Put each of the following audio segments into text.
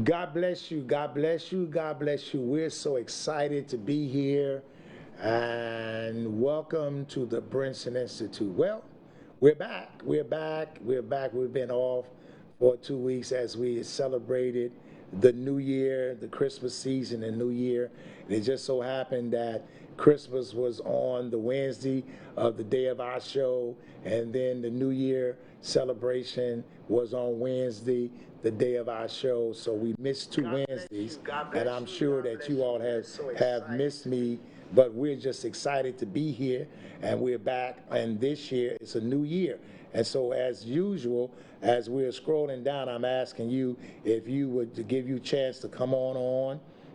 God bless you. God bless you. God bless you. We're so excited to be here and welcome to the Brinson Institute. Well, we're back. We're back. We're back. We've been off for 2 weeks as we celebrated the new year, the Christmas season and New Year. And it just so happened that Christmas was on the Wednesday of the day of our show, and then the New Year celebration was on Wednesday, the day of our show. So we missed two Wednesdays, and I'm sure that you all have missed me. But we're just excited to be here, and we're back. And this year it's a new year, and so as usual, as we're scrolling down, I'm asking you if you would to give you a chance to come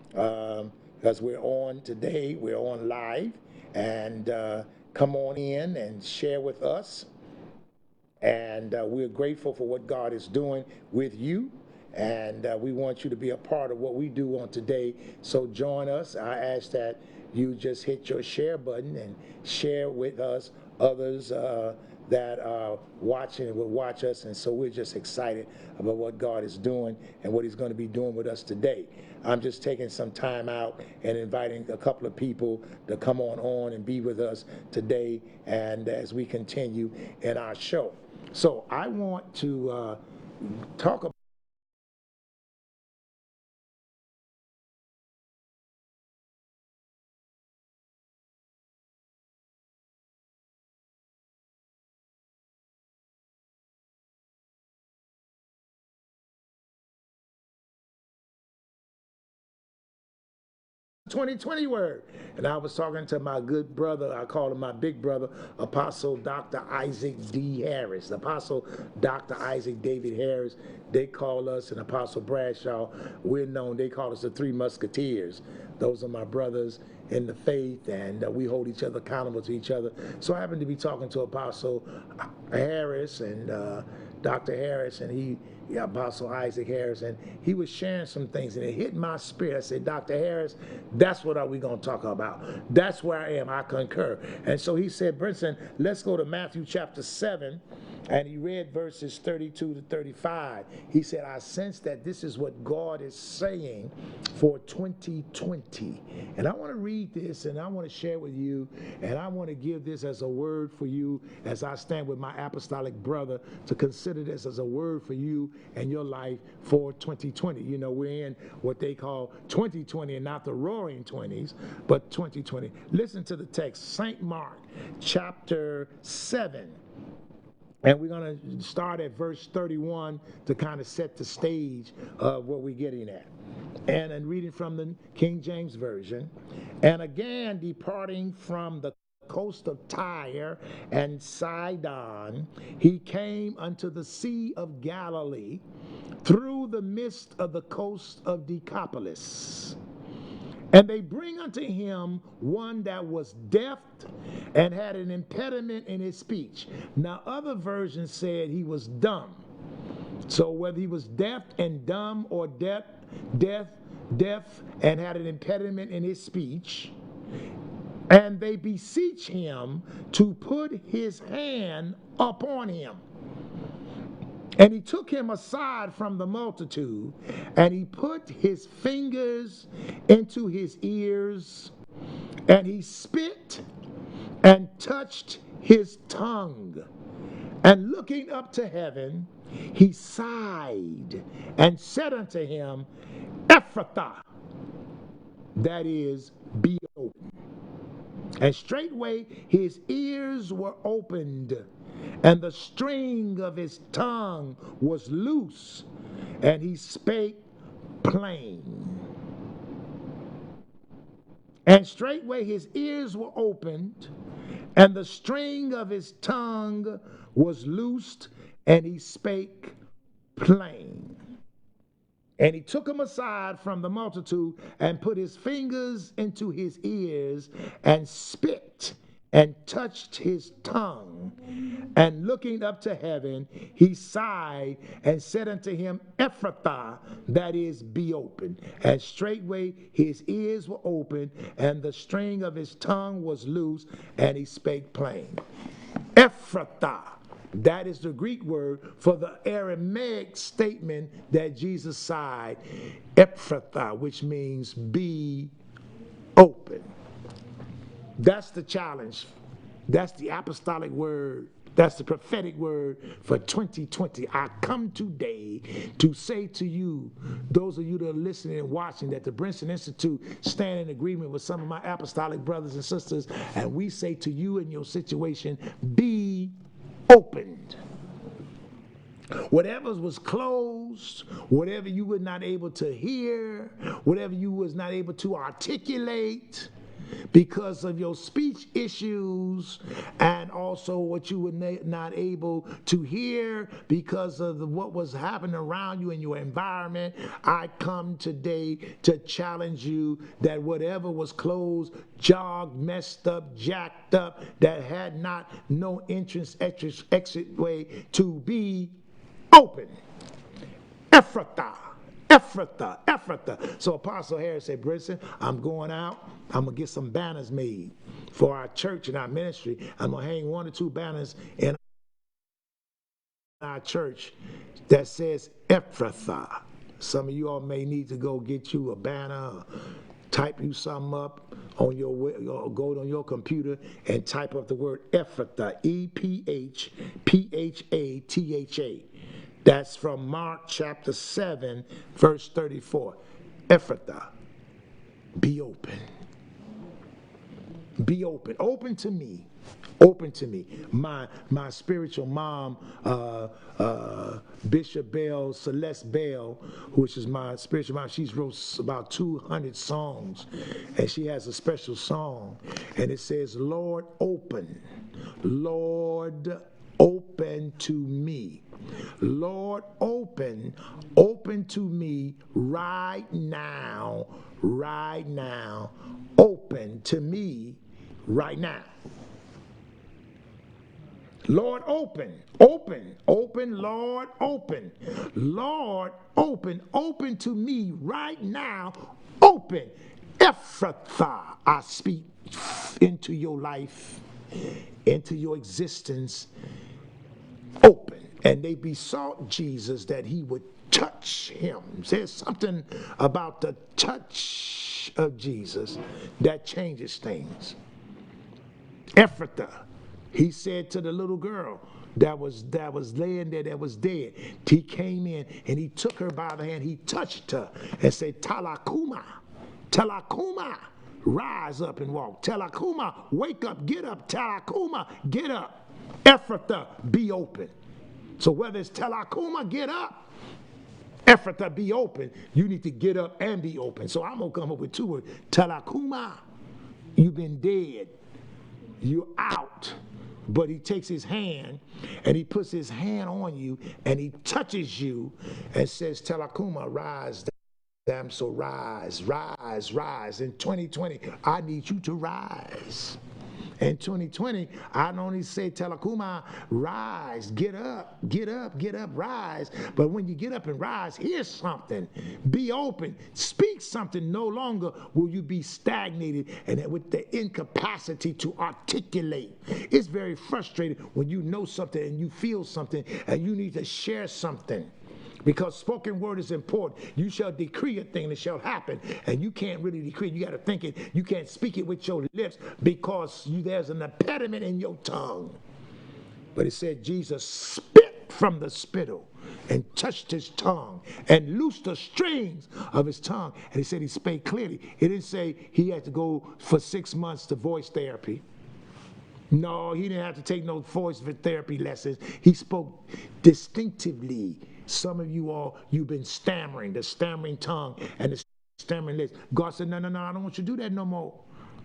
because we're on today. We're on live, and come on in and share with us. And we're grateful for what God is doing with you. And we want you to be a part of what we do on today. So join us. I ask that you just hit your share button and share with us others that are watching and will watch us. And so we're just excited about what God is doing and what he's going to be doing with us today. I'm just taking some time out and inviting a couple of people to come on and be with us today, and as we continue in our show. So I want to talk about 2020 word. And I was talking to my good brother, I call him my big brother, Apostle Dr. Isaac D. Harris. Apostle Dr. Isaac David Harris. They call us, and Apostle Bradshaw, we're known, they call us the Three Musketeers. Those are my brothers in the faith, and we hold each other accountable to each other. So I happened to be talking to Apostle Harris and Dr. Harris, and Apostle Isaac Harris, and he was sharing some things, and it hit my spirit. I said, Dr. Harris, that's what are we going to talk about. That's where I am. I concur. And so he said, Brinson, let's go to Matthew chapter 7. And he read verses 32 to 35. He said, I sense that this is what God is saying for 2020. And I want to read this, and I want to share with you, and I want to give this as a word for you as I stand with my apostolic brother to consider this as a word for you and your life for 2020. You know, we're in what they call 2020, and not the roaring 20s, but 2020. Listen to the text, St. Mark chapter 7. And we're going to start at verse 31 to kind of set the stage of what we're getting at. And in reading from the King James Version, and again departing from the coast of Tyre and Sidon, he came unto the Sea of Galilee through the midst of the coast of Decapolis. And they bring unto him one that was deaf and had an impediment in his speech. Now, other versions said he was dumb. So whether he was deaf and dumb, or deaf and had an impediment in his speech, and they beseech him to put his hand upon him. And he took him aside from the multitude, and he put his fingers into his ears, and he spit and touched his tongue. And looking up to heaven, he sighed and said unto him, Ephphatha, that is, be open. And straightway his ears were opened, and the string of his tongue was loose, and he spake plain. And straightway his ears were opened, and the string of his tongue was loosed, and he spake plain. And he took him aside from the multitude and put his fingers into his ears and spit and touched his tongue. And looking up to heaven, he sighed and said unto him, Ephphatha, that is, be open. And straightway his ears were opened, and the string of his tongue was loose, and he spake plain. Ephphatha. That is the Greek word for the Aramaic statement that Jesus said, Ephphatha, which means be open. That's the challenge. That's the apostolic word. That's the prophetic word for 2020. I come today to say to you, those of you that are listening and watching, that the Brinson Institute stand in agreement with some of my apostolic brothers and sisters, and we say to you in your situation, be opened. Whatever was closed, whatever you were not able to hear, whatever you was not able to articulate, because of your speech issues, and also what you were not able to hear because of what was happening around you in your environment, I come today to challenge you that whatever was closed, jogged, messed up, jacked up, that had not no entrance, exit way, to be open. Ephphatha. Ephphatha, Ephphatha. So Apostle Harris said, Brinson, I'm going out. I'm going to get some banners made for our church and our ministry. I'm going to hang 1 or 2 banners in our church that says Ephphatha. Some of you all may need to go get you a banner, type you something up on your, or go on your computer and type up the word Ephphatha, Ephphatha. That's from Mark chapter 7, verse 34. Ephphatha, be open. Be open. Open to me. Open to me. My spiritual mom, Bishop Bell, Celeste Bell, which is my spiritual mom, she's wrote about 200 songs, and she has a special song, and it says, Lord, open. Lord, open to me. Lord, open to me right now, open to me right now. Lord, open, Lord, open. Lord, open to me right now, open. Ephphatha, I speak into your life, into your existence, open. And they besought Jesus that he would touch him. There's something about the touch of Jesus that changes things. Ephphatha, he said to the little girl that was laying there, that was dead. He came in and he took her by the hand. He touched her and said, Talakuma, rise up and walk. Talakuma, wake up, get up. Talakuma, get up. Ephphatha, be open. So whether it's Talakuma, get up, Ephphatha, be open, you need to get up and be open. So I'm going to come up with 2 words. Talakuma, you've been dead. You're out. But he takes his hand and he puts his hand on you and he touches you and says, Talakuma, rise. Damsel, rise. In 2020, I need you to rise. In 2020, I don't only say, Talakuma, rise, get up, rise. But when you get up and rise, hear something. Be open. Speak something. No longer will you be stagnated and with the incapacity to articulate. It's very frustrating when you know something and you feel something and you need to share something. Because spoken word is important. You shall decree a thing and it shall happen. And you can't really decree it. You got to think it. You can't speak it with your lips because there's an impediment in your tongue. But it said Jesus spit from the spittle and touched his tongue and loosed the strings of his tongue. And he said he spake clearly. It didn't say he had to go for 6 months to voice therapy. No, he didn't have to take no voice therapy lessons. He spoke distinctively. Some of you all, you've been stammering, the stammering tongue and the stammering lips. God said, no, I don't want you to do that no more.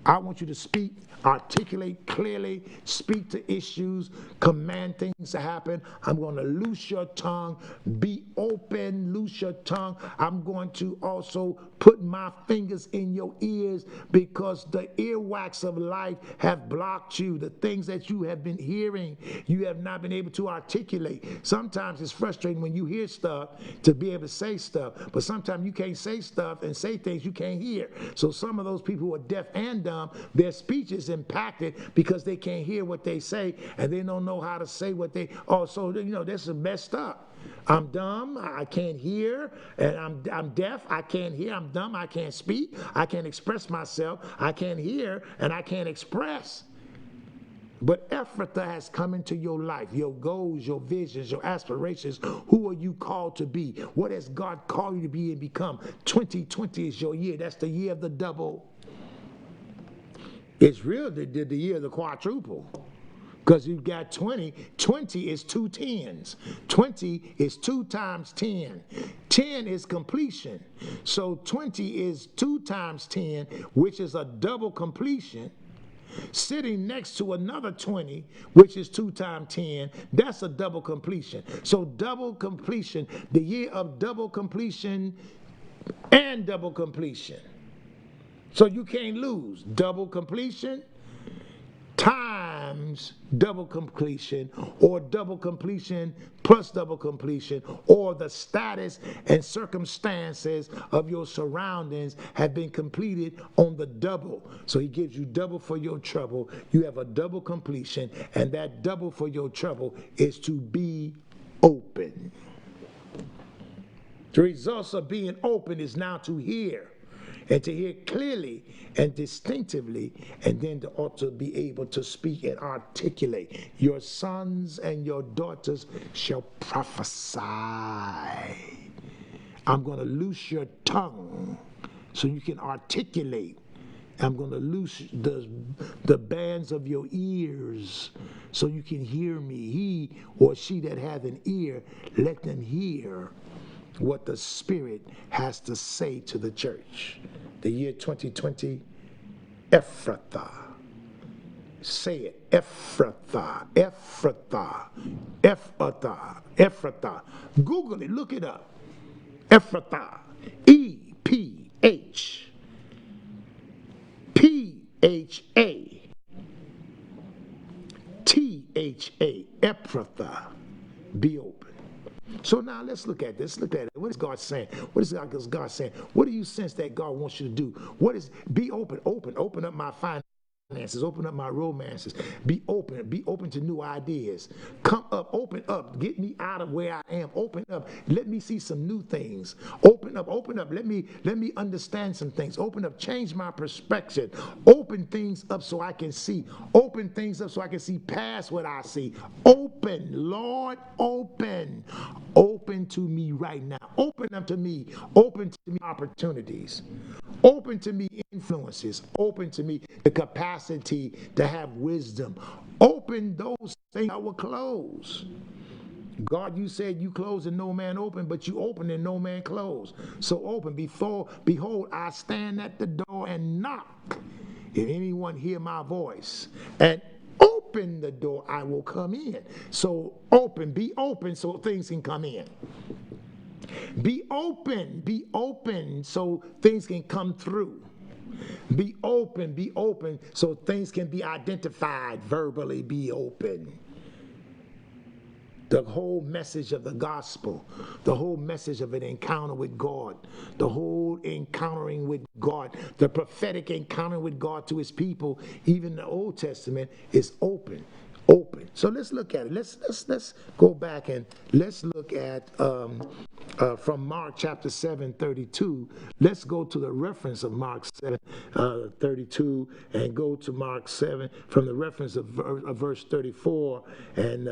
I want you to speak, articulate clearly, speak to issues, command things to happen. I'm going to loose your tongue, be open, loose your tongue. I'm going to also put my fingers in your ears because the earwax of life have blocked you. The things that you have been hearing, you have not been able to articulate. Sometimes it's frustrating when you hear stuff to be able to say stuff, but sometimes you can't say stuff and say things you can't hear. So some of those people who are deaf and dumb dumb. Their speech is impacted because they can't hear what they say, and they don't know how to say what they. Oh, so this is messed up. I'm dumb, I can't hear, and I'm deaf, I can't hear, I'm dumb, I can't speak, I can't express myself, I can't hear, and I can't express. But Ephphatha has come into your life, your goals, your visions, your aspirations. Who are you called to be? What has God called you to be and become? 2020 is your year. That's the year of the double. It's real the year of the quadruple. Because you've got 20. 20 is 2 tens. 20 is 2 times 10. 10 is completion. So 20 is 2 times 10, which is a double completion. Sitting next to another 20, which is 2 times 10, that's a double completion. So double completion, the year of double completion and double completion. So you can't lose. Double completion times double completion, or double completion plus double completion, or the status and circumstances of your surroundings have been completed on the double. So he gives you double for your trouble. You have a double completion, and that double for your trouble is to be open. The results of being open is now to hear, and to hear clearly and distinctively, and then to also be able to speak and articulate. Your sons and your daughters shall prophesy. I'm going to loose your tongue so you can articulate. I'm going to loose the bands of your ears so you can hear me. He or she that hath an ear, let them hear what the Spirit has to say to the church. The year 2020, Ephphatha. Say it, Ephphatha, Ephphatha, Ephphatha, Ephphatha. Google it, look it up. Ephphatha, Ephphatha, Ephphatha, be open. So now let's look at this. Look at it. What is God saying? What is God saying? What do you sense that God wants you to do? What is be open, open up my finances, open up my romances. Be open to new ideas. Come up, open up. Get me out of where I am. Open up. Let me see some new things. Open up. Let me understand some things. Open up. Change my perspective. Open things up so I can see. Open things up so I can see past what I see. Open, Lord, open. Open to me right now. Open up to me. Open to me opportunities. Open to me influences. Open to me the capacity to have wisdom. Open those things that were closed. God, you said you close and no man open, but you open and no man close. So open. Behold, I stand at the door and knock. If anyone hear my voice and open the door, I will come in. So be open so things can come in. Be open so things can come through. Be open so things can be identified verbally. Be open. The whole message of the gospel, the whole message of an encounter with God, the whole encountering with God, the prophetic encounter with God to his people, even the Old Testament, is open. So let's look at it. Let's go back and let's look at from Mark chapter 7:32. Let's go to the reference of Mark 7:32 and go to Mark 7 from the reference of verse 34 and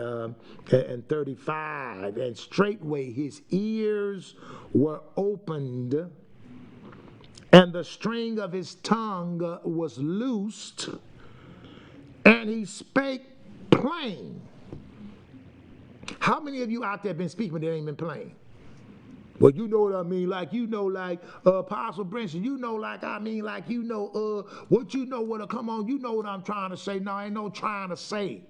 35. And straightway his ears were opened, and the string of his tongue was loosed, and he spake plain. How many of you out there been speaking but it ain't been plain? Well, you know what I mean, like Apostle Brinson, what you know what come on, you know what I'm trying to say. No, ain't no trying to say.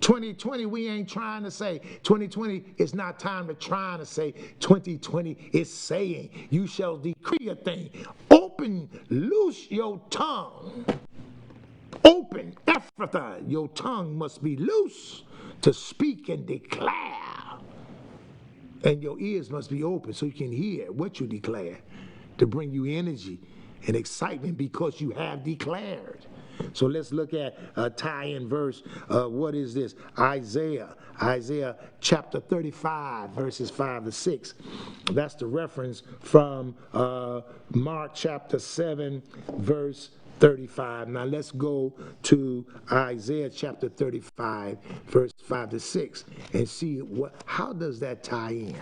2020, we ain't trying to say. 2020 is not time to try to say. 2020 is saying, you shall decree a thing. Open, loose your tongue. Open, Ephphatha, your tongue must be loose to speak and declare. And your ears must be open so you can hear what you declare, to bring you energy and excitement because you have declared. So let's look at a tie-in verse. What is this? Isaiah chapter 35, verses 5 to 6. That's the reference from Mark chapter 7, verse 35. Now let's go to Isaiah chapter 35, verse 5 to 6, and see how does that tie in?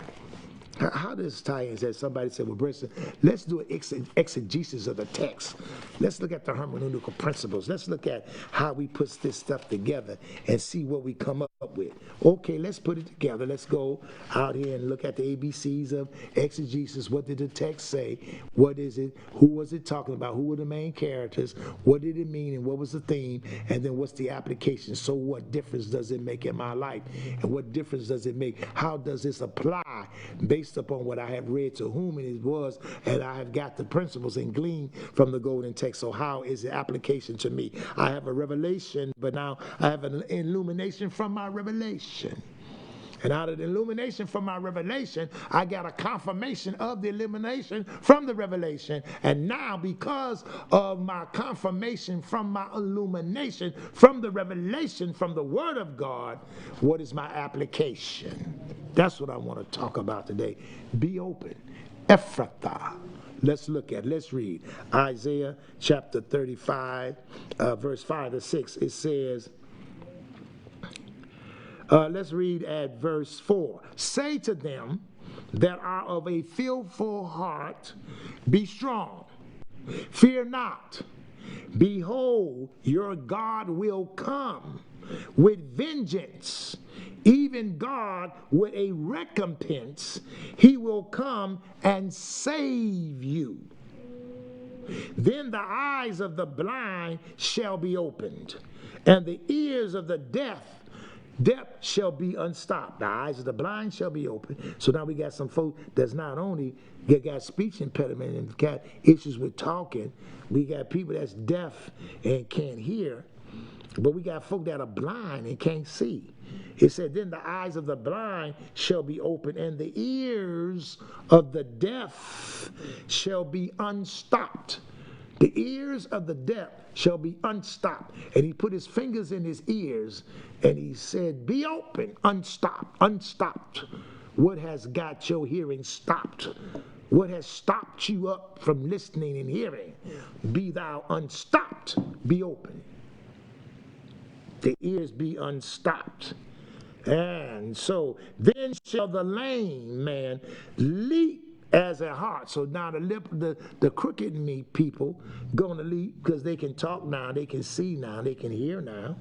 How does tie in? That somebody said, well, Briston, let's do an exegesis of the text. Let's look at the hermeneutical principles. Let's look at how we put this stuff together and see what we come up with. Okay, let's put it together. Let's go out here and look at the ABCs of exegesis. What did the text say? What is it? Who was it talking about? Who were the main characters? What did it mean? And what was the theme? And then what's the application? So what difference does it make in my life? And what difference does it make? How does this apply based upon what I have read, to whom it was, and I have got the principles and gleaned from the golden text. So how is the application to me? I have a revelation, but now I have an illumination from my revelation. And out of the illumination from my revelation, I got a confirmation of the illumination from the revelation. And now, because of my confirmation from my illumination, from the revelation, from the Word of God, what is my application? That's what I want to talk about today. Be open. Ephphatha. Let's read Isaiah chapter 35, verse 5 to 6. It says, let's read at verse 4. Say to them that are of a fearful heart, be strong, fear not. Behold, your God will come with vengeance, even God with a recompense. He will come and save you. Then the eyes of the blind shall be opened, and the ears of the deaf shall be unstopped. The eyes of the blind shall be open. So now we got some folk that's not only got speech impediment and got issues with talking. We got people that's deaf and can't hear. But we got folk that are blind and can't see. It said, then the eyes of the blind shall be open, and the ears of the deaf shall be unstopped. The ears of the deaf shall be unstopped. And he put his fingers in his ears, and he said, be open, unstopped. What has got your hearing stopped? What has stopped you up from listening and hearing? Be thou unstopped, be open. The ears be unstopped. And so then shall the lame man leap as a hart. So now the crooked me people gonna leap because they can talk now, they can see now, they can hear now.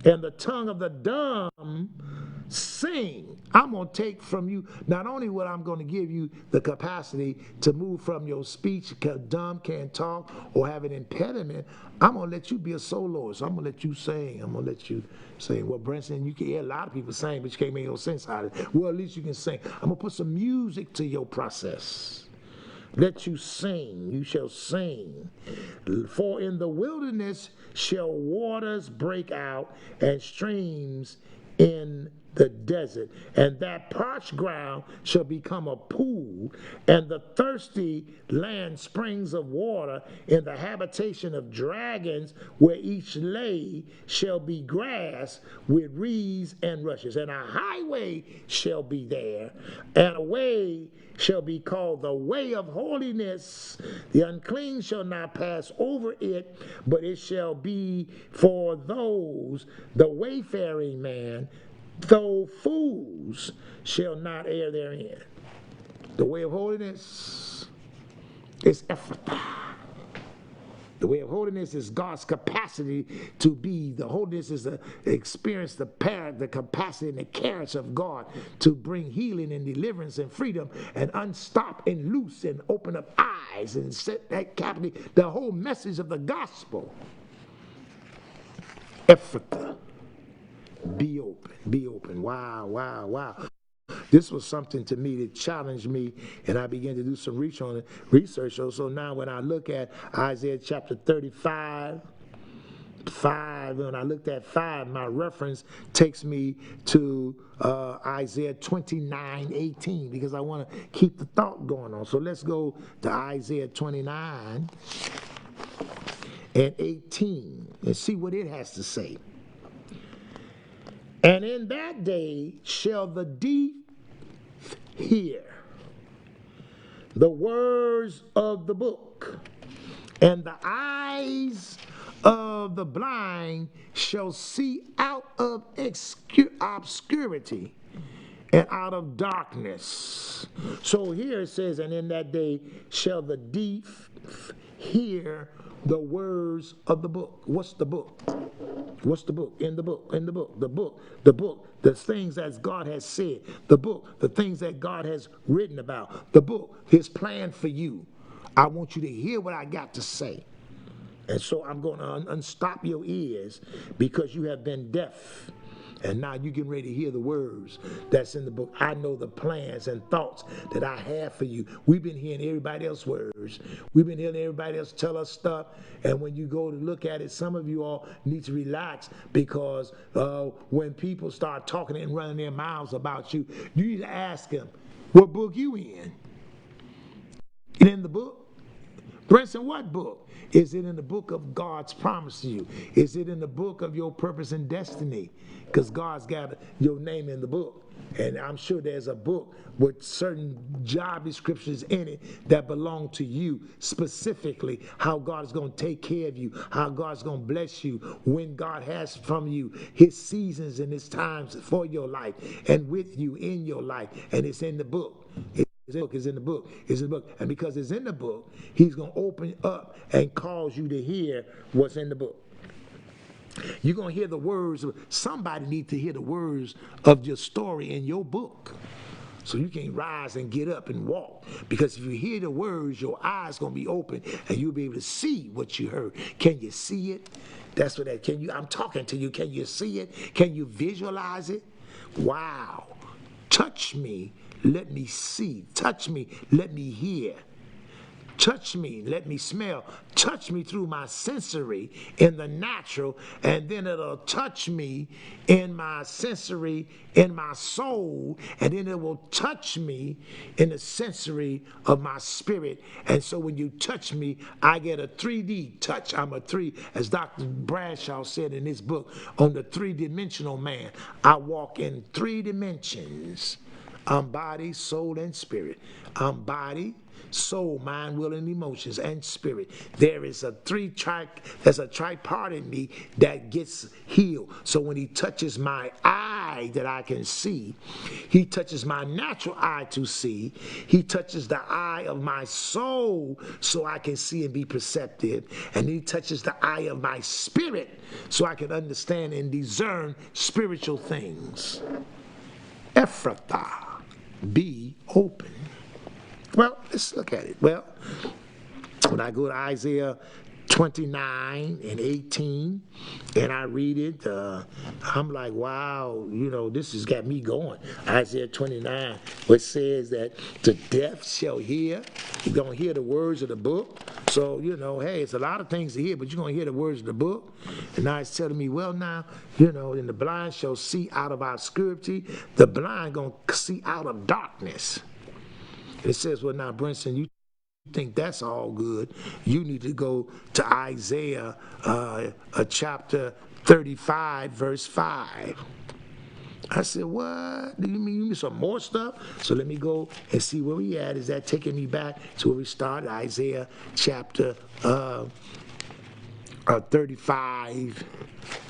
And the tongue of the dumb sing. I'm going to take from you, not only what I'm going to give you the capacity to move from your speech, because dumb can't talk or have an impediment, I'm going to let you be a soloist. I'm going to let you sing. I'm going to let you sing. Well, Brenton, you can hear a lot of people sing, but you can't make no sense out of it. Well, at least you can sing. I'm going to put some music to your process. Let you sing, you shall sing. For in the wilderness shall waters break out, and streams in the desert. And that parched ground shall become a pool, and the thirsty land springs of water. In the habitation of dragons, where each lay shall be grass with reeds and rushes. And a highway shall be there, and a way shall be called the way of holiness. The unclean shall not pass over it, but it shall be for those, the wayfaring man, though fools shall not err therein. The way of holiness is Ephphatha. The way of holiness is God's capacity to be. The holiness is the experience, the capacity and the character of God to bring healing and deliverance and freedom and unstop and loose and open up eyes and set that captivity. The whole message of the gospel. Ephphatha. Be open. Be open. Wow, wow, wow. This was something to me that challenged me, and I began to do some research. So now when I look at Isaiah chapter 35, 5, when I looked at 5, my reference takes me to Isaiah 29:18, because I want to keep the thought going on. So let's go to Isaiah 29:18 and see what it has to say. And in that day shall the deep hear the words of the book, and the eyes of the blind shall see out of obscurity and out of darkness. So here it says, and in that day shall the deep hear the words of the book. What's the book? What's the book? In the book, in the book, the book, the things that God has said, the book, the things that God has written about, the book, his plan for you. I want you to hear what I got to say. And so I'm going to unstop your ears because you have been deaf. And now you getting ready to hear the words that's in the book. I know the plans and thoughts that I have for you. We've been hearing everybody else's words. We've been hearing everybody else tell us stuff. And when you go to look at it, some of you all need to relax, because when people start talking and running their mouths about you, you need to ask them, what book you in? In the book? Brinson, what book? Is it in the book of God's promise to you? Is it in the book of your purpose and destiny? Because God's got your name in the book. And I'm sure there's a book with certain job descriptions in it that belong to you specifically, how God is going to take care of you, how God's going to bless you, when God has from you his seasons and his times for your life and with you in your life. And it's in the book. His book is in the book. It's in the book. And because it's in the book, he's going to open up and cause you to hear what's in the book. You're going to hear the words. Somebody needs to hear the words of your story in your book. So you can rise and get up and walk. Because if you hear the words, your eyes going to be open and you'll be able to see what you heard. Can you see it? That's what that, I'm talking to you. Can you see it? Can you visualize it? Wow. Touch me. Let me see. Touch me. Let me hear. Touch me. Let me smell. Touch me through my sensory in the natural, and then it'll touch me in my sensory, in my soul, and then it will touch me in the sensory of my spirit. And so when you touch me, I get a 3D touch. I'm a 3, as Dr. Bradshaw said in his book on the 3-dimensional man. I walk in 3 dimensions. I'm body, soul, and spirit. I'm body, soul, mind, will, and emotions, and spirit. There is there's a tripart in me that gets healed. So when he touches my eye that I can see, he touches my natural eye to see, he touches the eye of my soul so I can see and be perceptive, and he touches the eye of my spirit so I can understand and discern spiritual things. Ephphatha, be open. Well, let's look at it. Well, when I go to Isaiah 29:18 and I read it, I'm like, wow, this has got me going. Isaiah 29, which says that the deaf shall hear. You're going to hear the words of the book. So, hey, it's a lot of things to hear, but you're going to hear the words of the book. And now it's telling me, well, now, and the blind shall see out of obscurity. The blind going to see out of darkness. It says, well, now, Brinson, you think that's all good. You need to go to Isaiah chapter 35, verse 5. I said, what? Do you mean some more stuff? So let me go and see where we at. Is that taking me back to where we started? Isaiah chapter 35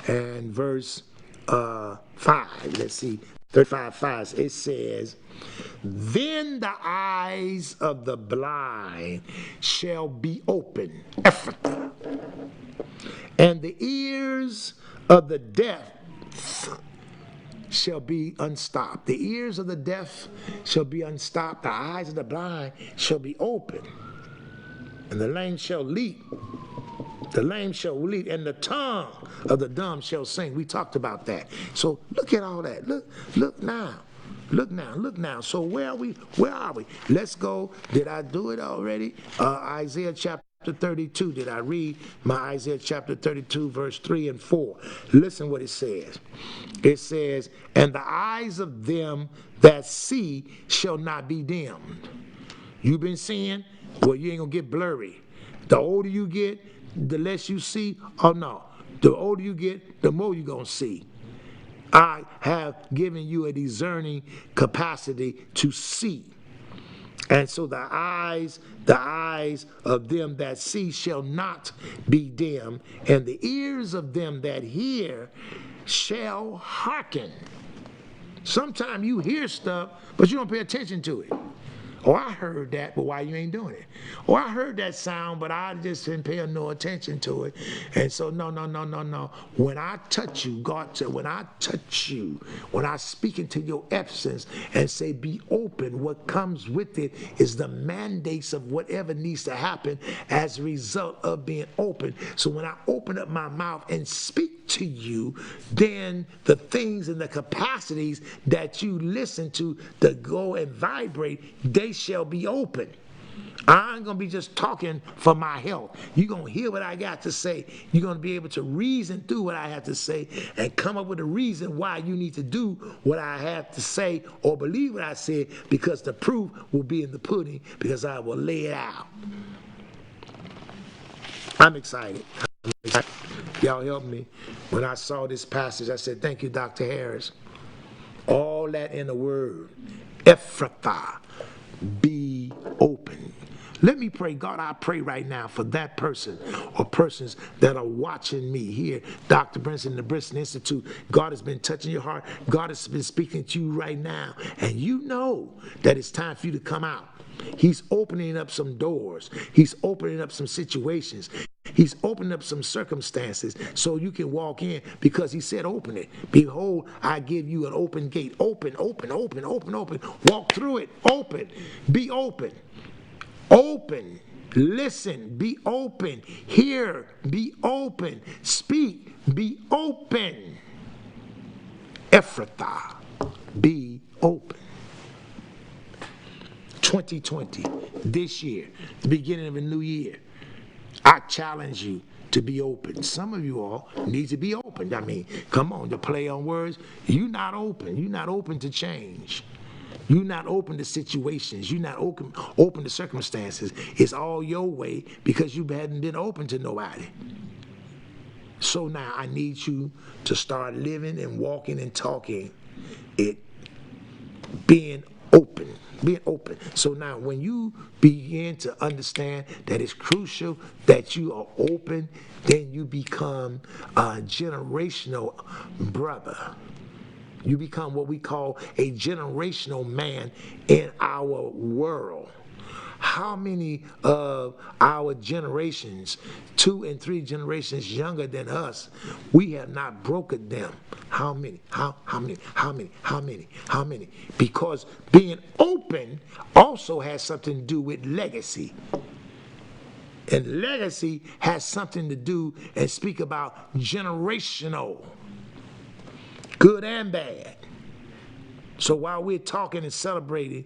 and verse 5. Let's see. 35:5. It says, then the eyes of the blind shall be open, Ephphatha, and the ears of the deaf shall be unstopped. The ears of the deaf shall be unstopped. The eyes of the blind shall be open. And the lame shall leap. The lame shall leap, and the tongue of the dumb shall sing. We talked about that. So look at all that. Look now. Look now. So where are we? Let's go. Did I do it already? Isaiah chapter 32. Did I read my Isaiah chapter 32, verse 3 and 4? Listen what it says. It says, and the eyes of them that see shall not be dimmed. You've been seeing? Well, you ain't going to get blurry. The older you get, the less you see. Oh, no. The older you get, the more you're going to see. I have given you a discerning capacity to see. And so the eyes of them that see shall not be dim, and the ears of them that hear shall hearken. Sometimes you hear stuff, but you don't pay attention to it. Oh, I heard that, but why you ain't doing it? Oh, I heard that sound, but I just didn't pay no attention to it. And so, no. When I touch you, God said, when I touch you, when I speak into your essence and say, be open, what comes with it is the mandates of whatever needs to happen as a result of being open. So when I open up my mouth and speak to you, then the things and the capacities that you listen to go and vibrate, they shall be open. I ain't going to be just talking for my health. You're going to hear what I got to say. You're going to be able to reason through what I have to say and come up with a reason why you need to do what I have to say or believe what I said, because the proof will be in the pudding, because I will lay it out. I'm excited. Y'all help me. When I saw this passage, I said, thank you, Dr. Harris. All that in the word, Ephphatha, be open. Let me pray. God, I pray right now for that person or persons that are watching me here. Dr. Brinson, the Brinson Institute. God has been touching your heart. God has been speaking to you right now. And you know that it's time for you to come out. He's opening up some doors. He's opening up some situations. He's opening up some circumstances so you can walk in, because he said open it. Behold, I give you an open gate. Open. Walk through it. Open. Be open. Open. Listen. Be open. Hear. Be open. Speak. Be open. Ephphatha. Be open. 2020, this year, the beginning of a new year, I challenge you to be open. Some of you all need to be open. I mean, come on, to play on words. You're not open. You're not open to change. You're not open to situations. You're not open to circumstances. It's all your way because you hadn't been open to nobody. So now I need you to start living and walking and talking it, being open. Being open. So now when you begin to understand that it's crucial that you are open, then you become a generational brother. You become what we call a generational man in our world. How many of our generations, 2 and 3 generations younger than us, we have not broken them? How many? How many? Because being open also has something to do with legacy. And legacy has something to do and speak about generational, good and bad. So while we're talking and celebrating,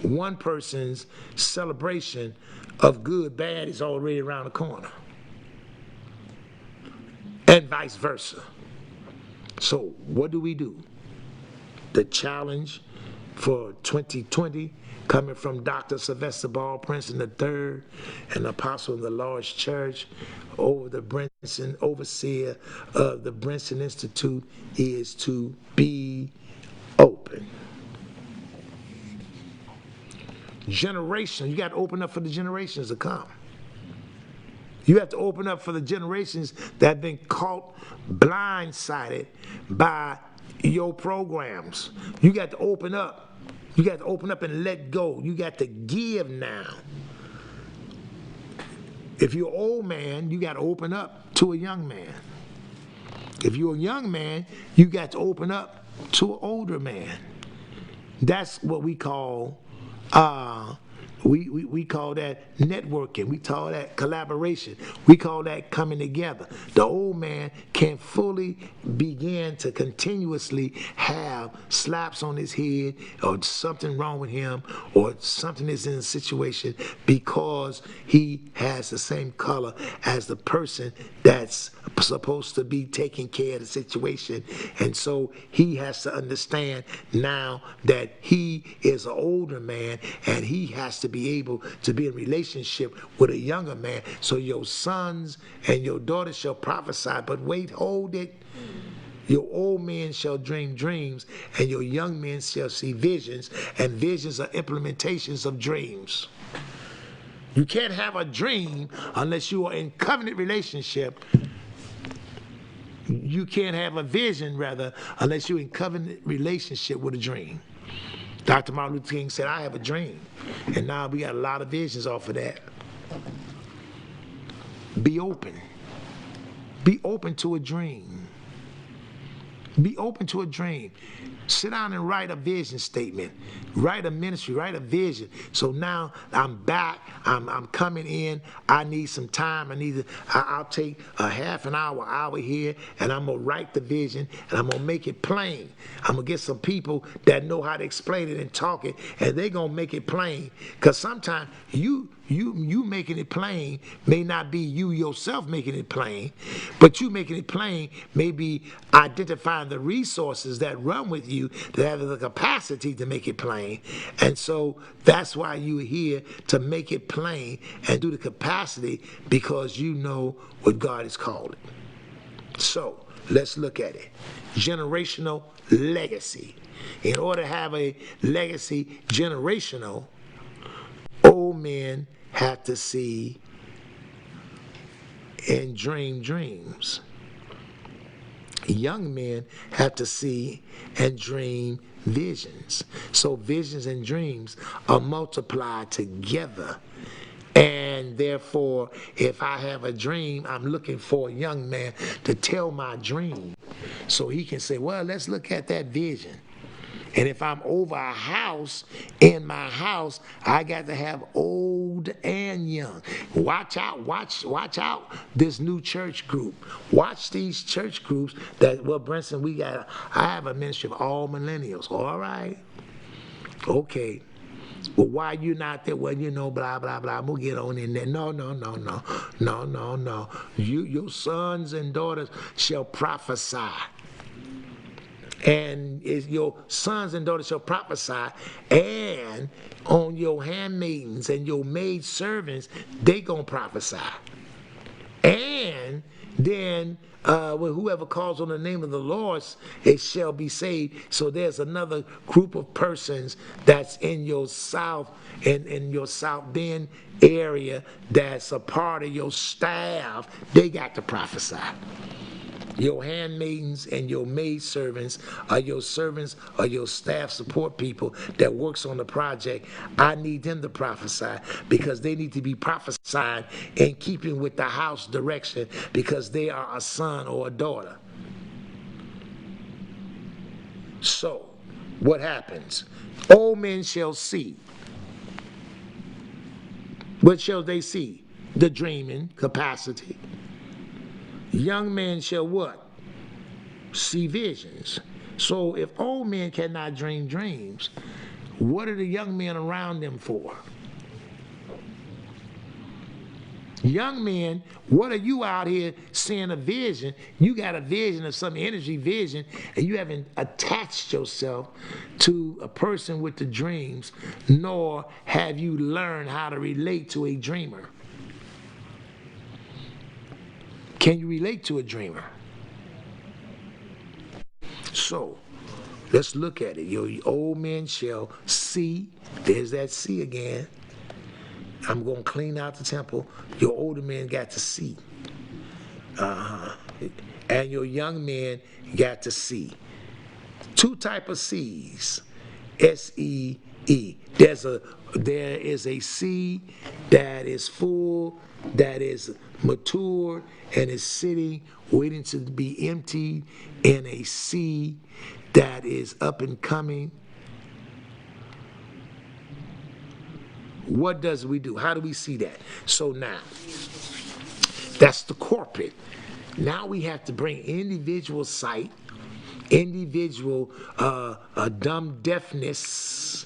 one person's celebration of good, bad is already around the corner. And vice versa. So what do we do? The challenge for 2020, coming from Dr. Sylvester Ball Princeton III, an apostle in the Lord's Church, over the Brinson, overseer of the Brinson Institute, is to be open. Generation, you got to open up for the generations to come. You have to open up for the generations that have been caught blindsided by your programs. You got to open up. You got to open up and let go. You got to give now. If you're an old man, you got to open up to a young man. If you're a young man, you got to open up to an older man. That's what we call We call that networking. We call that collaboration. We call that coming together. The old man can fully begin to continuously have slaps on his head or something wrong with him or something is in a situation because he has the same color as the person that's supposed to be taking care of the situation. And so he has to understand now that he is an older man and he has to be able to be in relationship with a younger man. So your sons and your daughters shall prophesy, but wait, hold it. Your old men shall dream dreams, and your young men shall see visions, and visions are implementations of dreams. You can't have a dream unless you are in covenant relationship. You can't have a vision, rather, unless you're in covenant relationship with a dream. Dr. Martin Luther King said, I have a dream. And now we got a lot of visions off of that. Be open. Be open to a dream. Be open to a dream. Sit down and write a vision statement. Write a ministry, write a vision. So now I'm back. I'm coming in. I need some time. I'll take a half an hour here, and I'm going to write the vision, and I'm going to make it plain. I'm going to get some people that know how to explain it and talk it, and they're going to make it plain. Because sometimes you making it plain may not be you yourself making it plain, but you making it plain may be identifying the resources that run with you that have the capacity to make it plain. And so that's why you're here, to make it plain and do the capacity, because you know what God has called it. So let's look at it. Generational legacy. In order to have a legacy generational, old men have to see and dream dreams. Young men have to see and dream visions. So visions and dreams are multiplied together. And therefore, if I have a dream, I'm looking for a young man to tell my dream. So he can say, well, let's look at that vision. And if I'm over a house, in my house, I got to have old and young. Watch out this new church group. Watch these church groups that, well, Brinson, I have a ministry of all millennials. All right. Okay. Well, why you not there? Well, blah, blah, blah. We'll get on in there. No. Your sons and daughters shall prophesy. And your sons and daughters shall prophesy, and on your handmaidens and your maid servants, they gonna prophesy. And then whoever calls on the name of the Lord, it shall be saved. So there's another group of persons that's in your South, in your South Bend area, that's a part of your staff. They got to prophesy. Your handmaidens and your maid servants are your servants or your staff support people that works on the project. I need them to prophesy, because they need to be prophesying in keeping with the house direction, because they are a son or a daughter. So, what happens? Old men shall see. What shall they see? The dreaming capacity. Young men shall what? See visions. So if old men cannot dream dreams, what are the young men around them for? Young men, what are you out here seeing a vision? You got a vision of some energy vision, and you haven't attached yourself to a person with the dreams, nor have you learned how to relate to a dreamer. Can you relate to a dreamer? So, let's look at it. Your old men shall see. There's that see again. I'm going to clean out the temple. Your older men got to see. And your young men got to see. Two type of seeds. S-E-E. There is a seed that is full, that is matured, and is sitting, waiting to be emptied, in a seed that is up and coming. What does we do? How do we see that? So now, that's the corporate. Now we have to bring individual sight, individual dumb deafness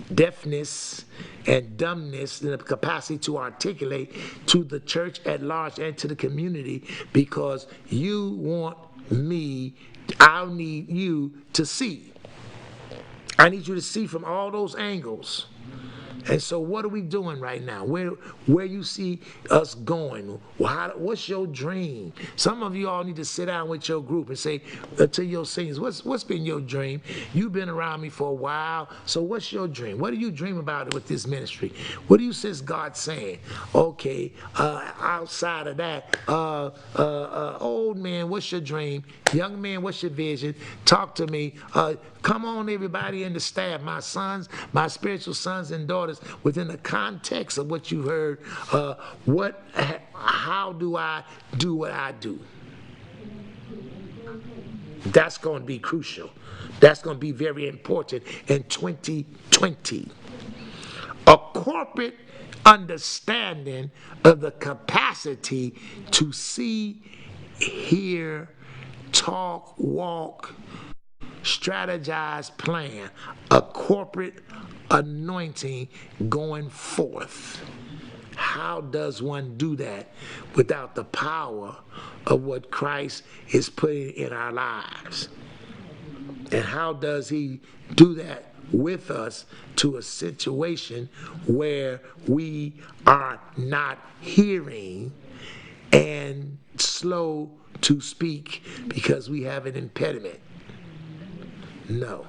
and dumbness, and the capacity to articulate to the church at large and to the community, because you want me, I need you to see. I need you to see from all those angles. And so what are we doing right now? Where you see us going? What's your dream? Some of you all need to sit down with your group and say to your seniors, what's been your dream? You've been around me for a while, so what's your dream? What do you dream about with this ministry? What do you sense God saying? Okay, outside of that, old man, what's your dream? Young man, what's your vision? Talk to me. Come on, everybody in the staff, my sons, my spiritual sons and daughters, within the context of what you heard, how do I do what I do? That's going to be crucial. That's going to be very important in 2020. A corporate understanding of the capacity to see, hear, talk, walk, strategize, plan, a corporate anointing going forth. How does one do that without the power of what Christ is putting in our lives? And how does he do that with us to a situation where we are not hearing and slow to speak because we have an impediment? No.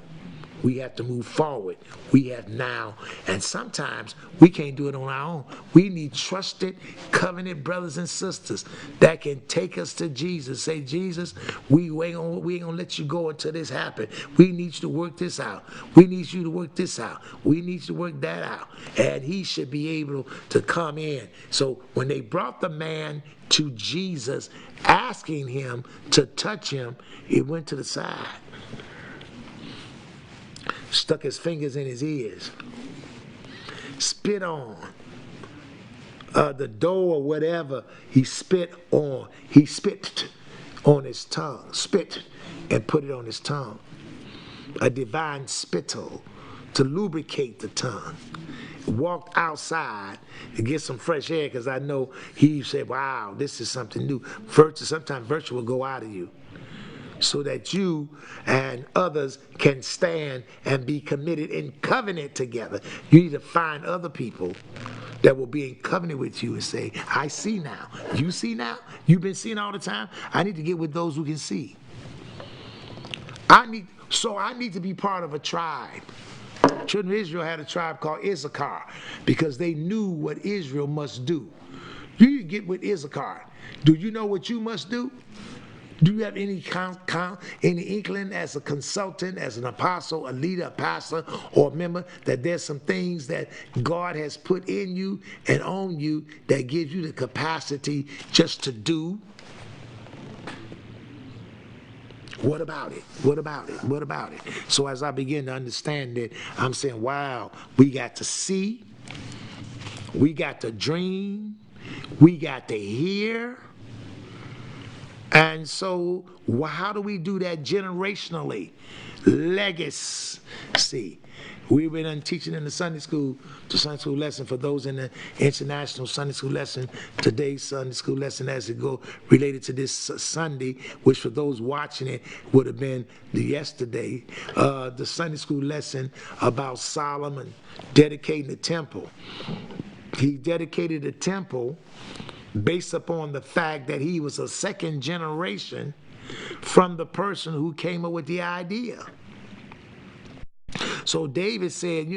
We have to move forward. We have now, and sometimes we can't do it on our own. We need trusted, covenant brothers and sisters that can take us to Jesus. Say, Jesus, we ain't gonna let you go until this happens. We need you to work this out. We need you to work this out. We need you to work that out. And he should be able to come in. So when they brought the man to Jesus, asking him to touch him, he went to the side, stuck his fingers in his ears, spit on the dough or whatever he spit on. He spit on his tongue, spit and put it on his tongue. A divine spittle to lubricate the tongue. Walked outside to get some fresh air, because I know he said, wow, this is something new. Sometimes virtue will go out of you, so that you and others can stand and be committed in covenant together. You need to find other people that will be in covenant with you and say, I see now. You see now? You've been seeing all the time? I need to get with those who can see. I need to be part of a tribe. Children of Israel had a tribe called Issachar because they knew what Israel must do. You need to get with Issachar. Do you know what you must do? Do you have any inkling as a consultant, as an apostle, a leader, a pastor, or a member, that there's some things that God has put in you and on you that gives you the capacity just to do? What about it? What about it? What about it? So as I begin to understand it, I'm saying, wow, we got to see, we got to dream, we got to hear. And so how do we do that generationally? Legacy. We've been teaching in the Sunday school lesson for those in the international Sunday school lesson. Today's Sunday school lesson as it go related to this Sunday, which for those watching it would have been yesterday. The Sunday school lesson about Solomon dedicating the temple. He dedicated the temple based upon the fact that he was a second generation from the person who came up with the idea. So David said,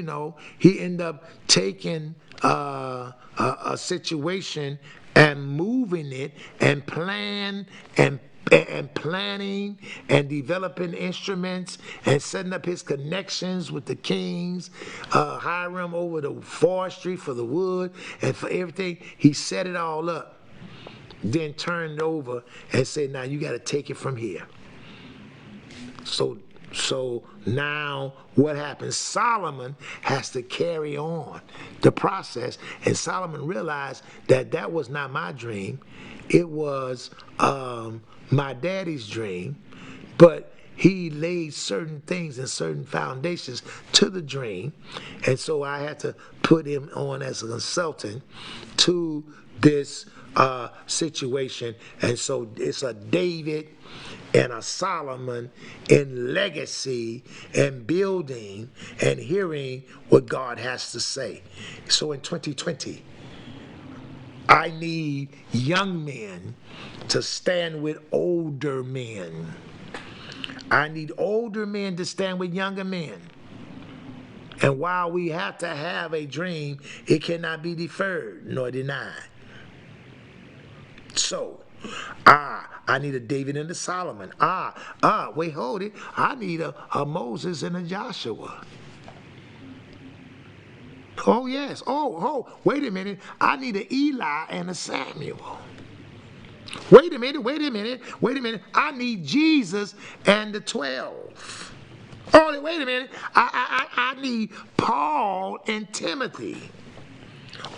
he ended up taking a situation and moving it and planning and developing instruments and setting up his connections with the kings, hiring over the forestry for the wood and for everything. He set it all up, then turned it over and said, now you got to take it from here. So So now what happens? Solomon has to carry on the process. And Solomon realized that that was not my dream. It was my daddy's dream. But he laid certain things and certain foundations to the dream. And so I had to put him on as a consultant to this situation. And so it's a David and a Solomon in legacy and building and hearing what God has to say. So in 2020, I need young men to stand with older men. I need older men to stand with younger men. And while we have to have a dream, it cannot be deferred nor denied. So, I need a David and a Solomon. Wait, hold it. I need a Moses and a Joshua. Oh, yes. Wait a minute. I need an Eli and a Samuel. Wait a minute. I need Jesus and the 12. Oh, wait a minute. I need Paul and Timothy.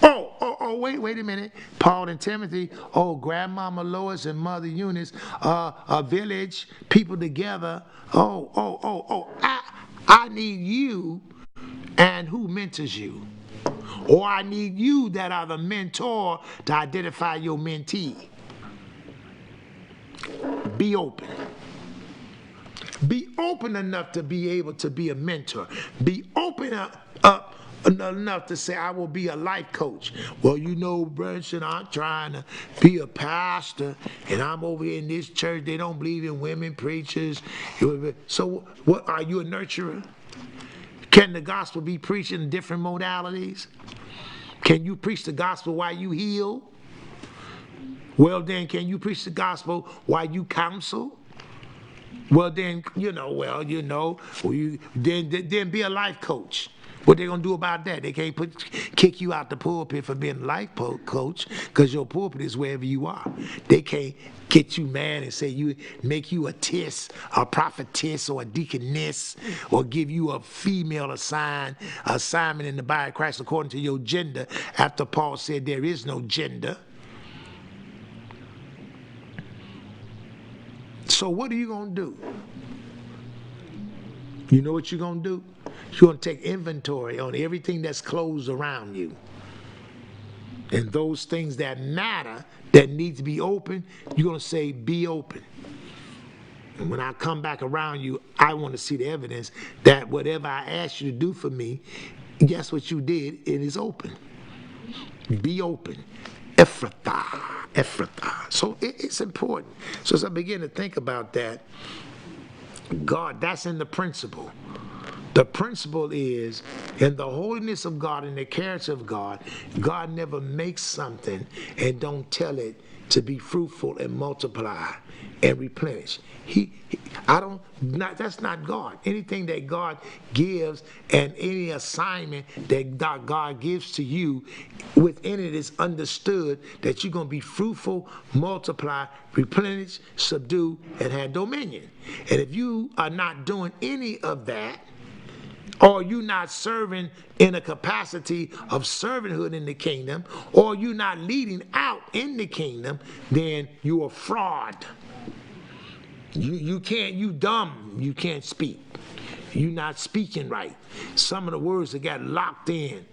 Wait a minute. Paul and Timothy. Oh, Grandmama Lois and Mother Eunice. A village, people together. I need you and who mentors you. Or I need you that are the mentor to identify your mentee. Be open. Be open enough to be able to be a mentor. Be open up enough to say, I will be a life coach. Well, you know, Branson, I'm trying to be a pastor, and I'm over here in this church. They don't believe in women preachers. So what, are you a nurturer? Can the gospel be preached in different modalities? Can you preach the gospel while you heal? Well, then, can you preach the gospel while you counsel? Well, then, then be a life coach. What they gonna do about that? They can't kick you out the pulpit for being a life coach, because your pulpit is wherever you are. They can't get you mad and say make you a prophetess, or a deaconess, or give you a female assignment in the body of Christ according to your gender. After Paul said there is no gender. So what are you going to do? You know what you're going to do? You're going to take inventory on everything that's closed around you. And those things that matter, that need to be open, you're going to say, be open. And when I come back around you, I want to see the evidence that whatever I asked you to do for me, guess what you did? It is open. Be open. Ephphatha. So it's important. So as I begin to think about that, God, that's in the principle. The principle is, in the holiness of God and the character of God, God never makes something and don't tell it to be fruitful and multiply and replenish. That's not God. Anything that God gives and any assignment that God gives to you, within it is understood that you're going to be fruitful, multiply, replenish, subdue, and have dominion. And if you are not doing any of that, or you not serving in a capacity of servanthood in the kingdom, or you not leading out in the kingdom, then you are fraud. You dumb, you can't speak. You not speaking right. Some of the words that got locked in.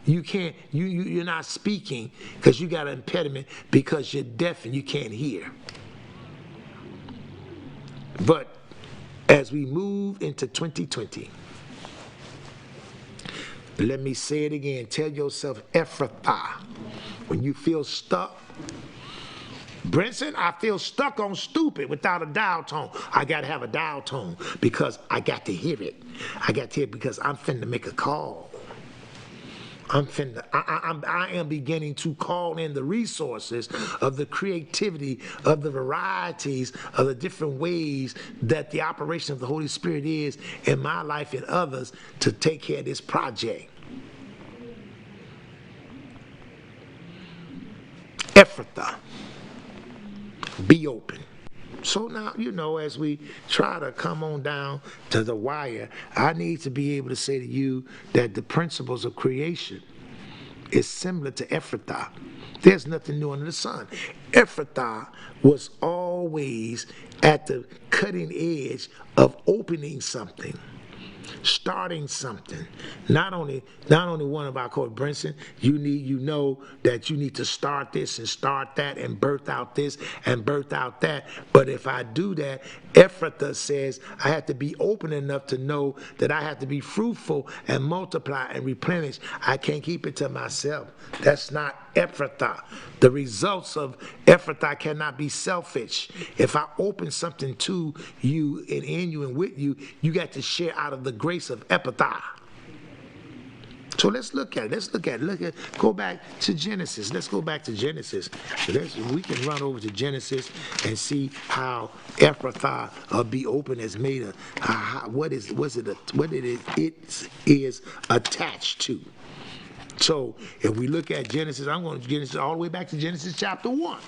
You're not speaking because you got an impediment, because you're deaf and you can't hear. But as we move into 2020, let me say it again. Tell yourself, Ephphatha. When you feel stuck, Brinson, I feel stuck on stupid without a dial tone. I got to have a dial tone because I got to hear it. I got to hear it because I'm finna make a call. I am beginning to call in the resources of the creativity, of the varieties, of the different ways that the operation of the Holy Spirit is in my life and others to take care of this project. Ephphatha. Be open. So now, as we try to come on down to the wire, I need to be able to say to you that the principles of creation is similar to Ephphatha. There's nothing new under the sun. Ephphatha was always at the cutting edge of opening something, starting something. Not only one of our called Brinson, you know that you need to start this and start that and birth out this and birth out that. But if I do that, Ephphatha says I have to be open enough to know that I have to be fruitful and multiply and replenish. I can't keep it to myself. That's not Ephphatha. The results of Ephphatha cannot be selfish. If I open something to you and in you and with you, you got to share out of the grace of Ephphatha. So let's look at it. Go back to Genesis. Let's go back to Genesis. We can run over to Genesis and see how Ephphatha be open has made what it is attached to. So if we look at Genesis, I'm going to Genesis all the way back to Genesis chapter 1.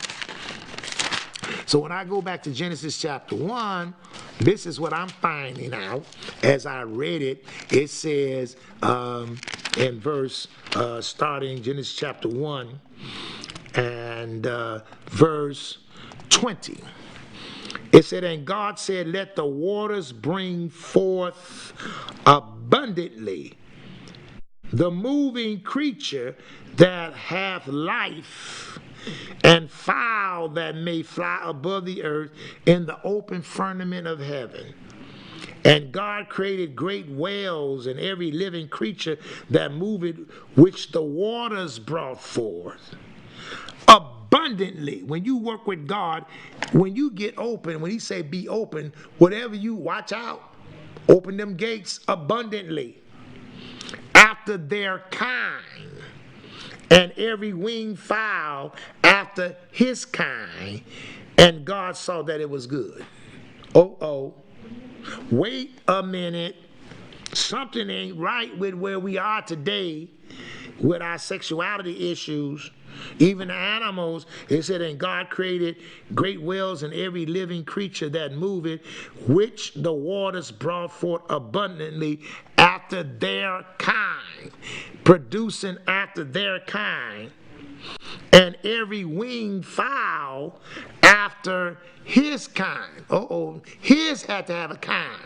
So when I go back to Genesis chapter 1, this is what I'm finding out. As I read it, it says in verse, starting Genesis chapter 1 and verse 20. It said, and God said, let the waters bring forth abundantly the moving creature that hath life, and fowl that may fly above the earth in the open firmament of heaven. And God created great whales and every living creature that moveth, which the waters brought forth abundantly. When you work with God, when you get open, when he say be open, whatever you watch out, open them gates abundantly. After their kind, and every winged fowl after his kind, and God saw that it was good. Wait a minute. Something ain't right with where we are today with our sexuality issues. Even the animals, it said, and God created great whales and every living creature that moveth, which the waters brought forth abundantly after their kind, producing after their kind, and every winged fowl after his kind. His had to have a kind.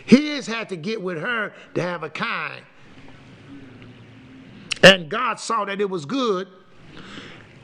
His had to get with her to have a kind. And God saw that it was good.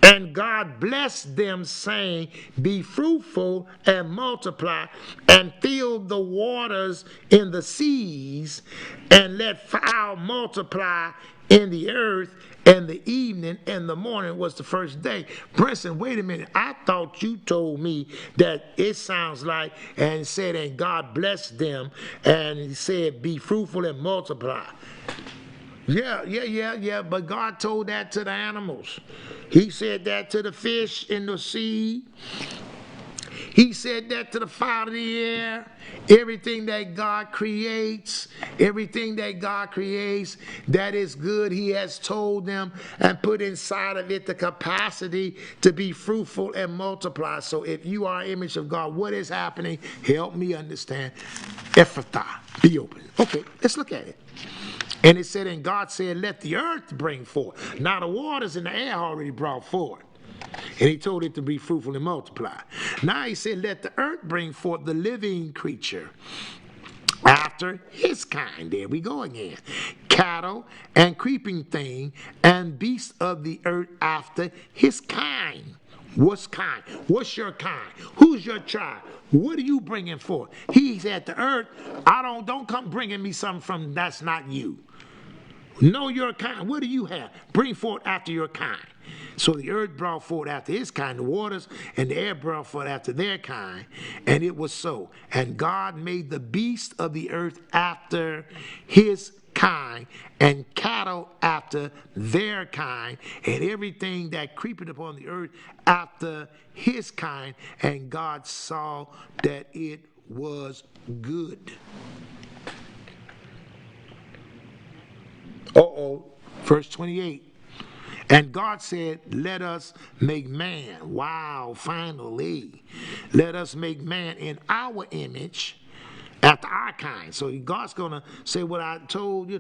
And God blessed them, saying, be fruitful and multiply, and fill the waters in the seas, and let fowl multiply in the earth. And the evening and the morning was the first day. Brinson, wait a minute. I thought you told me that it sounds like, and said, and God blessed them, and he said, be fruitful and multiply. Yeah. But God told that to the animals. He said that to the fish in the sea. He said that to the fowl of the air. Everything that God creates, that is good, he has told them and put inside of it the capacity to be fruitful and multiply. So if you are an image of God, what is happening? Help me understand. Ephphatha, be open. Okay, let's look at it. And it said, and God said, let the earth bring forth. Now the waters in the air already brought forth. And he told it to be fruitful and multiply. Now he said, let the earth bring forth the living creature after his kind. There we go again. Cattle and creeping thing and beasts of the earth after his kind. What's kind? What's your kind? Who's your child? What are you bringing forth? He said, the earth, don't come bringing me something from that's not you. Know your kind. What do you have? Bring forth after your kind. So the earth brought forth after his kind, the waters and the air brought forth after their kind, and it was so. And God made the beasts of the earth after his kind, and cattle after their kind, and everything that creepeth upon the earth after his kind, and God saw that it was good. Verse 28. And God said, let us make man. Wow, finally. Let us make man in our image, after our kind. So God's going to say what I told,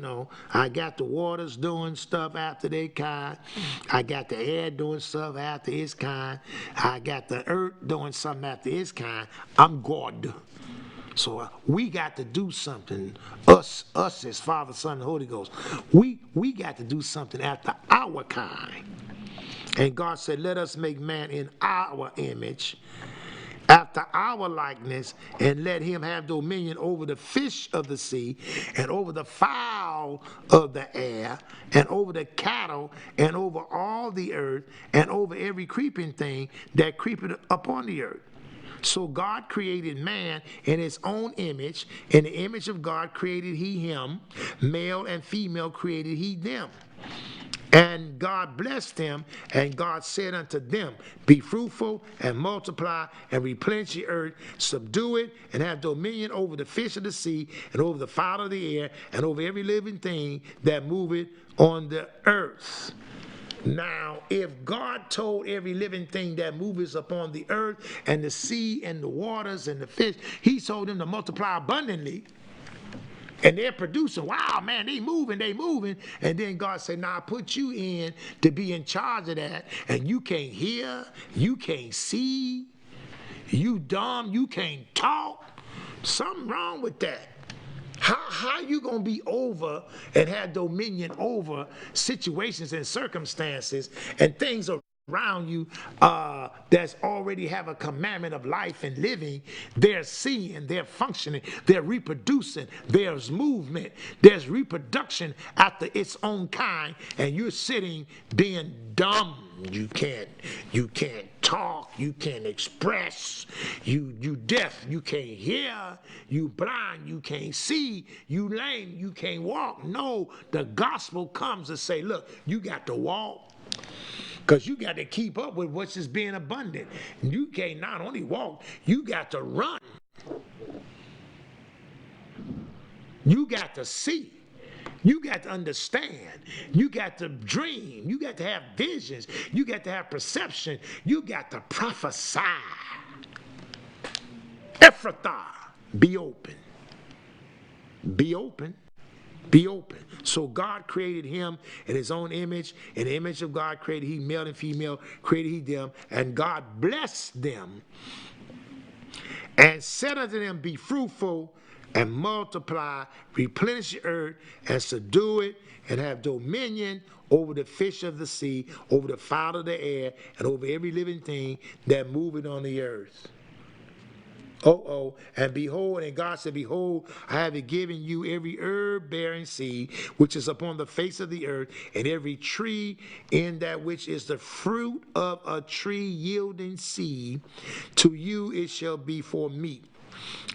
I got the waters doing stuff after their kind. I got the air doing stuff after its kind. I got the earth doing something after its kind. I'm God. So we got to do something. Us as Father, Son, and Holy Ghost. We got to do something after our kind. And God said, let us make man in our image, after our likeness, and let him have dominion over the fish of the sea, and over the fowl of the air, and over the cattle, and over all the earth, and over every creeping thing that creepeth upon the earth. So God created man in his own image. In the image of God created he him. Male and female created he them. And God blessed them, and God said unto them, be fruitful and multiply and replenish the earth, subdue it, and have dominion over the fish of the sea, and over the fowl of the air, and over every living thing that moveth on the earth. Now, if God told every living thing that moves upon the earth and the sea and the waters and the fish, he told them to multiply abundantly. And they're producing. Wow, man, they moving. And then God said, now I put you in to be in charge of that. And you can't hear, you can't see, you dumb, you can't talk. Something wrong with that. How you going to be over and have dominion over situations and circumstances and things around you that's already have a commandment of life and living? They're seeing, they're functioning, they're reproducing, there's movement, there's reproduction after its own kind, and you're sitting being dumb. You can't talk, you can't express, you deaf, you can't hear, you blind, you can't see, you lame, you can't walk. No, the gospel comes to say, look, you got to walk, because you got to keep up with what's just being abundant. You can't not only walk, you got to run. You got to see. You got to understand. You got to dream. You got to have visions. You got to have perception. You got to prophesy. Ephphatha, be open. Be open. Be open. So God created him in his own image. In the image of God created he, male and female, created he them. And God blessed them and said unto them, be fruitful and multiply, replenish the earth, and subdue it, and have dominion over the fish of the sea, over the fowl of the air, and over every living thing that moveth on the earth. And behold, and God said, behold, I have given you every herb bearing seed, which is upon the face of the earth, and every tree in that which is the fruit of a tree yielding seed. To you it shall be for meat.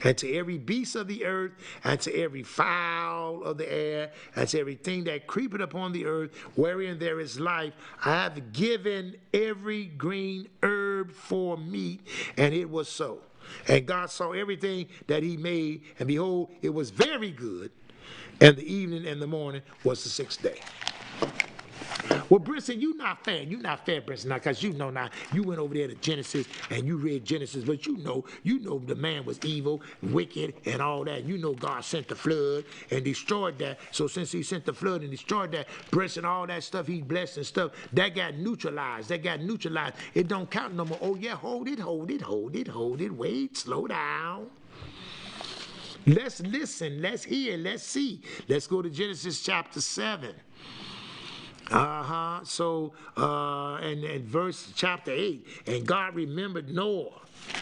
And to every beast of the earth, and to every fowl of the air, and to everything that creepeth upon the earth, wherein there is life, I have given every green herb for meat. And it was so. And God saw everything that he made, and behold, it was very good. And the evening and the morning was the sixth day. Well, Brinson, you not fair. You not fair, Brinson, now, because you know now, you went over there to Genesis and you read Genesis, but you know the man was evil, wicked, and all that. You know God sent the flood and destroyed that. So since he sent the flood and destroyed that, Brinson, all that stuff he blessed and stuff, that got neutralized. It don't count no more. Oh, yeah, hold it. Wait, slow down. Let's listen, let's hear, let's see. Let's go to Genesis chapter 7. So, and verse chapter 8, and God remembered Noah,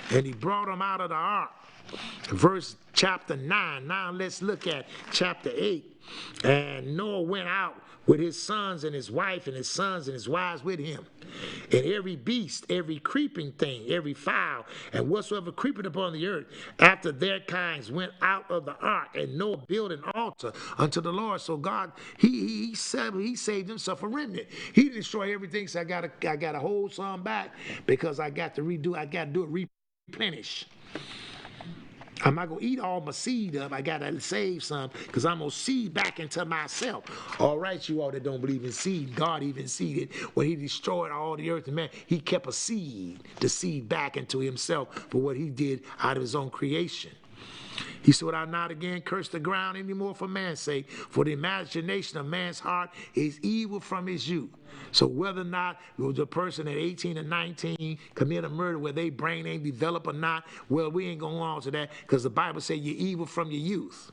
and he brought him out of the ark. Verse chapter 9. Now let's look at chapter 8. And Noah went out with his sons and his wife and his sons and his wives with him. And every beast, every creeping thing, every fowl, and whatsoever creepeth upon the earth, after their kinds went out of the ark. And Noah built an altar unto the Lord. So God, he saved himself a remnant. He didn't destroy everything, so I gotta hold some back, because I got to do it replenish. I'm not going to eat all my seed up. I got to save some because I'm going to seed back into myself. All right, you all that don't believe in seed, God even seeded when he destroyed all the earth and man, he kept a seed to seed back into himself for what he did out of his own creation. He said, "Would I not again curse the ground anymore for man's sake? For the imagination of man's heart is evil from his youth." So whether or not the person at 18 or 19 commit a murder where their brain ain't developed or not, well, we ain't going on to that because the Bible says you're evil from your youth.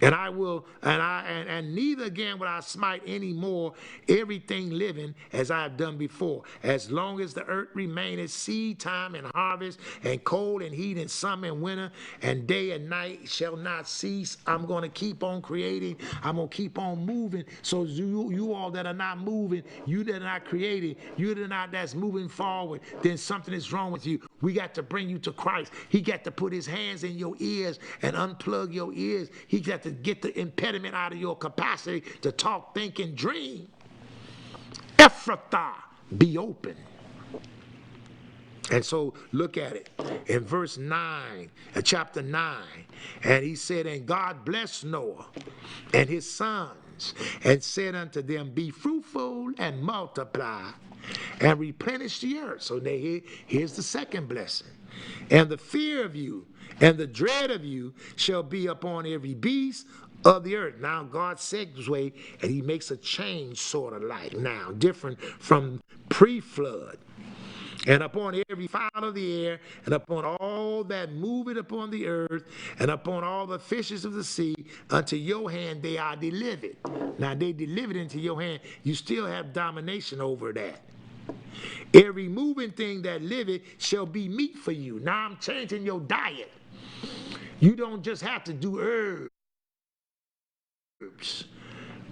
And I will, and neither again will I smite any more everything living as I have done before. As long as the earth remaineth, seed time and harvest, and cold and heat, and summer and winter, and day and night shall not cease. I'm going to keep on creating. I'm going to keep on moving. So you all that are not moving, you that are not creating, you that are not that's moving forward, then something is wrong with you. We got to bring you to Christ. He got to put his hands in your ears and unplug your ears. He got to get the impediment out of your capacity to talk, think, and dream. Ephphatha, be open. And so look at it in verse 9, chapter 9. And he said, "And God blessed Noah and his sons and said unto them, Be fruitful and multiply and replenish the earth." So here's the second blessing. "And the fear of you and the dread of you shall be upon every beast of the earth." Now God segues and he makes a change sort of like now, different from pre-flood. "And upon every fowl of the air, and upon all that moveth upon the earth, and upon all the fishes of the sea, unto your hand they are delivered." Now they delivered into your hand. You still have domination over that. "Every moving thing that liveth shall be meat for you." Now I'm changing your diet. You don't just have to do herbs.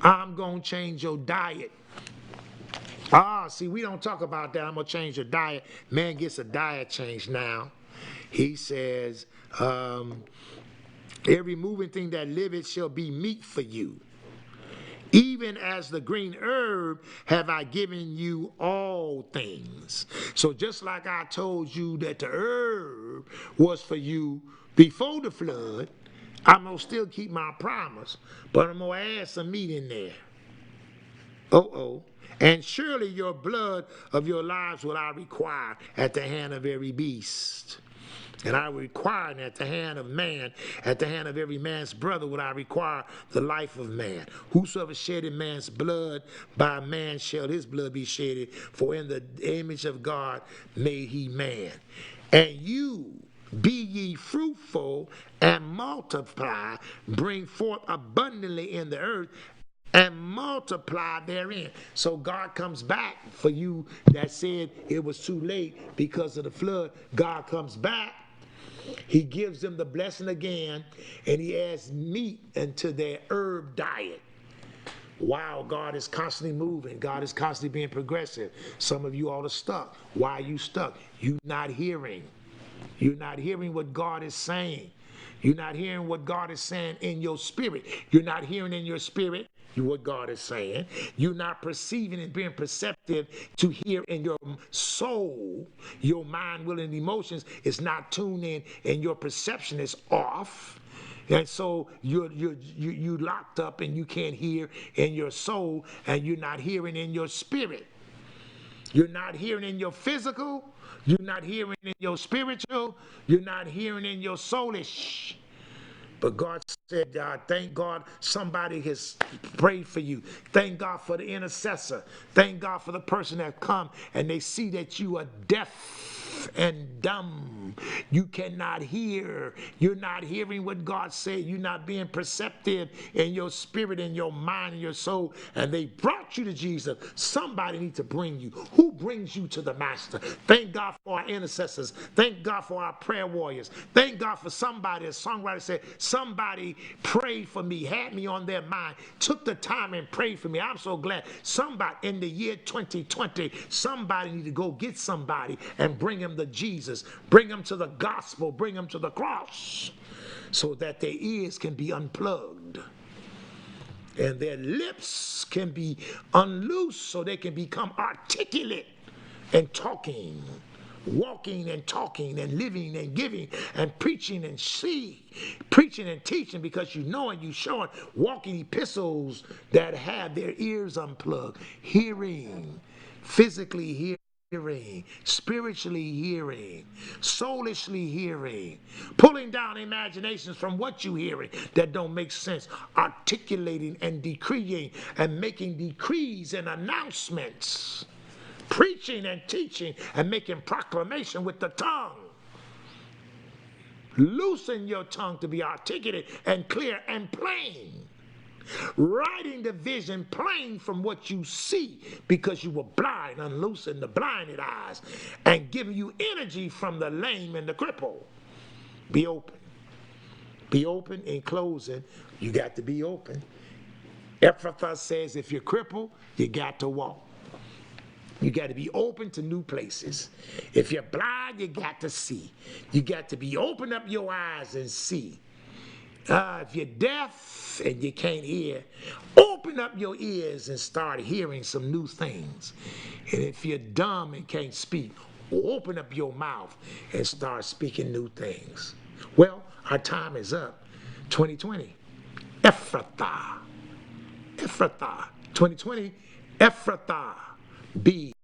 I'm going to change your diet. See, we don't talk about that. I'm going to change your diet. Man gets a diet change now. He says, "Every moving thing that liveth shall be meat for you. Even as the green herb have I given you all things." So just like I told you that the herb was for you before the flood, I'm going to still keep my promise, but I'm going to add some meat in there. "And surely your blood of your lives will I require at the hand of every beast. And I require at the hand of man, at the hand of every man's brother, will I require the life of man. Whosoever shedded man's blood, by man shall his blood be shedded. For in the image of God made he man. And you, be ye fruitful and multiply, bring forth abundantly in the earth, and multiply therein." So God comes back for you that said it was too late because of the flood. God comes back. He gives them the blessing again, and he adds meat into their herb diet. Wow, God is constantly moving. God is constantly being progressive. Some of you all are stuck. Why are you stuck? You're not hearing. You're not hearing what God is saying. You're not hearing what God is saying in your spirit. You're not hearing in your spirit what God is saying. You're not perceiving and being perceptive to hear in your soul. Your mind, will, and emotions is not tuned in, and your perception is off. And so you're locked up and you can't hear in your soul, and you're not hearing in your spirit. You're not hearing in your physical. You're not hearing in your spiritual. You're not hearing in your soulish. But God said, thank God somebody has prayed for you. Thank God for the intercessor. Thank God for the person that come and they see that you are deaf and dumb. You cannot hear. You're not hearing what God said. You're not being perceptive in your spirit, in your mind, in your soul. And they brought you to Jesus. Somebody needs to bring you. Who brings you to the Master? Thank God for our intercessors. Thank God for our prayer warriors. Thank God for somebody, a songwriter said, somebody prayed for me, had me on their mind, took the time and prayed for me. I'm so glad somebody in the year 2020, somebody need to go get somebody and bring him to Jesus, bring him to the gospel, bring him to the cross so that their ears can be unplugged and their lips can be unloosed so they can become articulate and talking walking and talking and living and giving and preaching and preaching and teaching, because you know and you showing walking epistles that have their ears unplugged, hearing, physically hearing, spiritually hearing, soulishly hearing, pulling down imaginations from what you hearing that don't make sense, articulating and decreeing and making decrees and announcements, preaching and teaching and making proclamation with the tongue. Loosen your tongue to be articulate and clear and plain. Writing the vision plain from what you see, because you were blind, unloosing the blinded eyes and giving you energy from the lame and the crippled. Be open. Be open. In closing, you got to be open. Ephphatha says if you're crippled, you got to walk. You got to be open to new places. If you're blind, you got to see. You got to be open up your eyes and see. If you're deaf and you can't hear, open up your ears and start hearing some new things. And if you're dumb and can't speak, open up your mouth and start speaking new things. Well, our time is up. 2020. Ephphatha. Ephphatha. 2020. Ephphatha. Be